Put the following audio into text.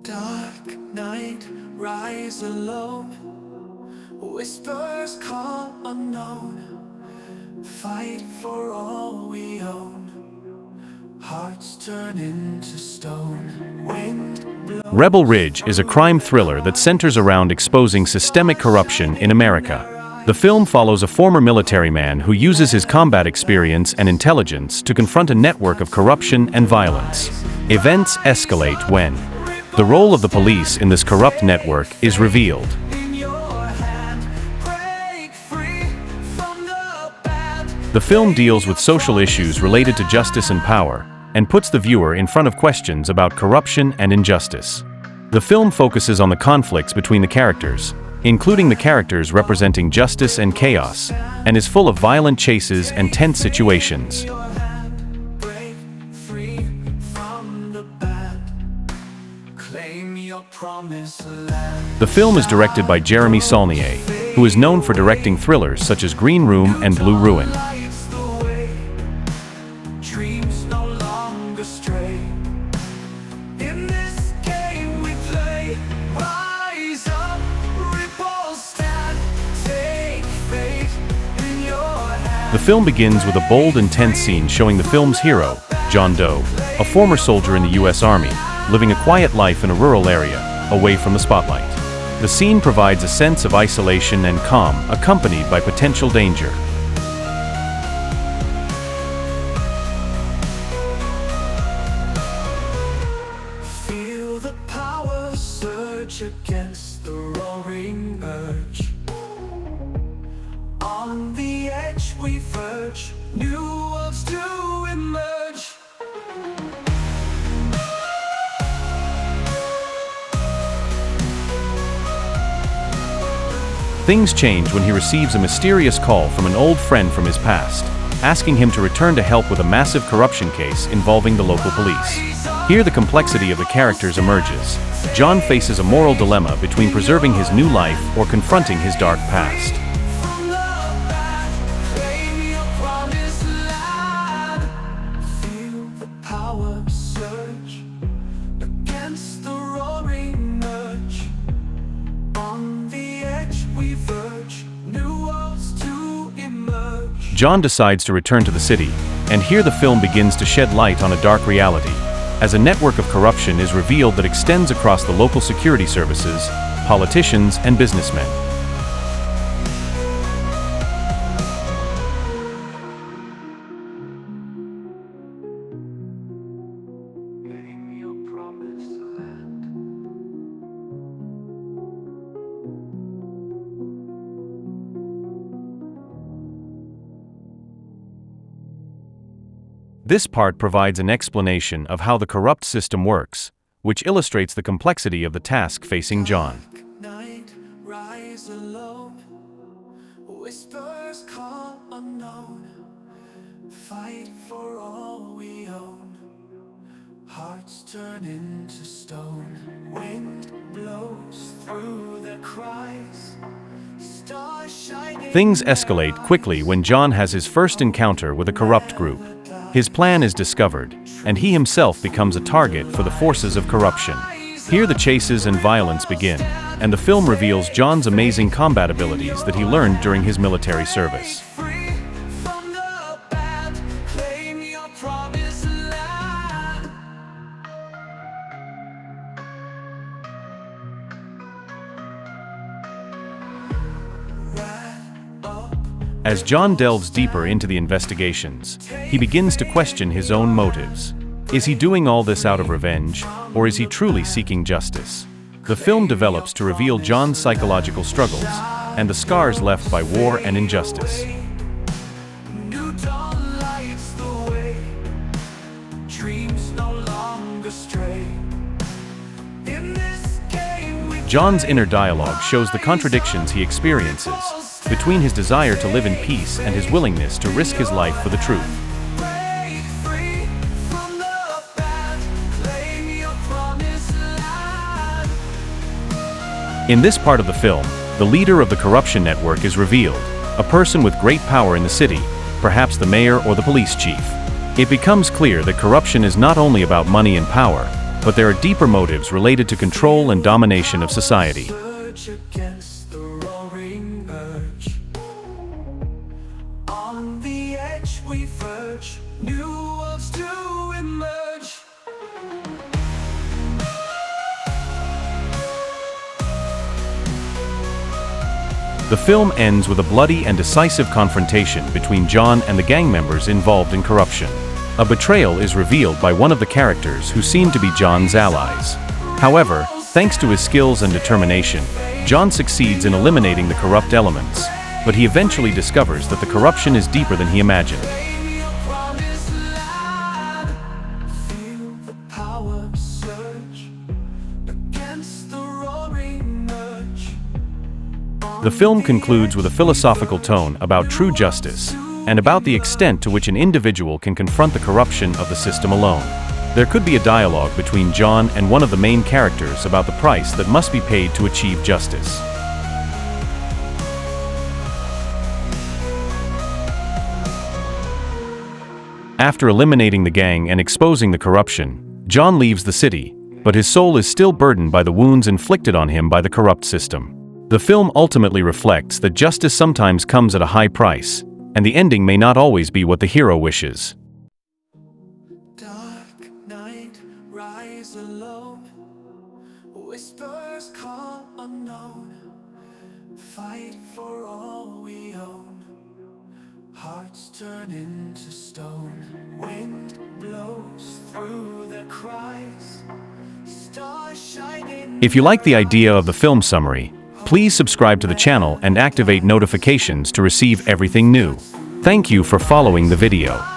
Dark night, rise alone. Whispers call unknown. Fight for all we own. Hearts turn into stone. Wind blows. Rebel Ridge is a crime thriller that centers around exposing systemic corruption in America. The film follows a former military man who uses his combat experience and intelligence to confront a network of corruption and violence. Events escalate when the role of the police in this corrupt network is revealed. The film deals with social issues related to justice and power, and puts the viewer in front of questions about corruption and injustice. The film focuses on the conflicts between the characters, including the characters representing justice and chaos, and is full of violent chases and tense situations. The film is directed by Jeremy Saulnier, who is known for directing thrillers such as Green Room and Blue Ruin. The film begins with a bold and tense scene showing the film's hero, John Doe, a former soldier in the U.S. Army, living a quiet life in a rural area, away from the spotlight. The scene provides a sense of isolation and calm, accompanied by potential danger. Feel the power surge against the roaring urge. On the edge we verge, new worlds to emerge. Things change when he receives a mysterious call from an old friend from his past, asking him to return to help with a massive corruption case involving the local police. Here the complexity of the characters emerges. John faces a moral dilemma between preserving his new life or confronting his dark past. John decides to return to the city, and here the film begins to shed light on a dark reality, as a network of corruption is revealed that extends across the local security services, politicians, and businessmen. This part provides an explanation of how the corrupt system works, which illustrates the complexity of the task facing John. Night, rise alone. Whispers call unknown. Fight for all we own. Hearts turn into stone. Wind blows through the cries. Stars shining. Things escalate quickly when John has his first encounter with a corrupt group. His plan is discovered, and he himself becomes a target for the forces of corruption. Here the chases and violence begin, and the film reveals John's amazing combat abilities that he learned during his military service. As John delves deeper into the investigations, he begins to question his own motives. Is he doing all this out of revenge, or is he truly seeking justice? The film develops to reveal John's psychological struggles, and the scars left by war and injustice. New dawn lights the way. Dreams no longer stray. In this game John's inner dialogue shows the contradictions he experiences between his desire to live in peace and his willingness to risk his life for the truth. In this part of the film, the leader of the corruption network is revealed, a person with great power in the city, perhaps the mayor or the police chief. It becomes clear that corruption is not only about money and power, but there are deeper motives related to control and domination of society. Surge against the roaring urge. On the edge we verge, new worlds to emerge. The film ends with a bloody and decisive confrontation between John and the gang members involved in corruption. A betrayal is revealed by one of the characters who seem to be John's allies. However, thanks to his skills and determination, John succeeds in eliminating the corrupt elements, but he eventually discovers that the corruption is deeper than he imagined. Claim your promised land. Feel the power surge against the roaring urge. The film concludes with a philosophical tone about true justice and about the extent to which an individual can confront the corruption of the system alone. There could be a dialogue between John and one of the main characters about the price that must be paid to achieve justice. After eliminating the gang and exposing the corruption, John leaves the city, but his soul is still burdened by the wounds inflicted on him by the corrupt system. The film ultimately reflects that justice sometimes comes at a high price, and the ending may not always be what the hero wishes. Dark night, rise alone. Whispers call unknown. Fight for all we own. Hearts turn into stone. Wind blows through their cries. Stars shining. If you like the idea of the film summary, please subscribe to the channel and activate notifications to receive everything new. Thank you for following the video.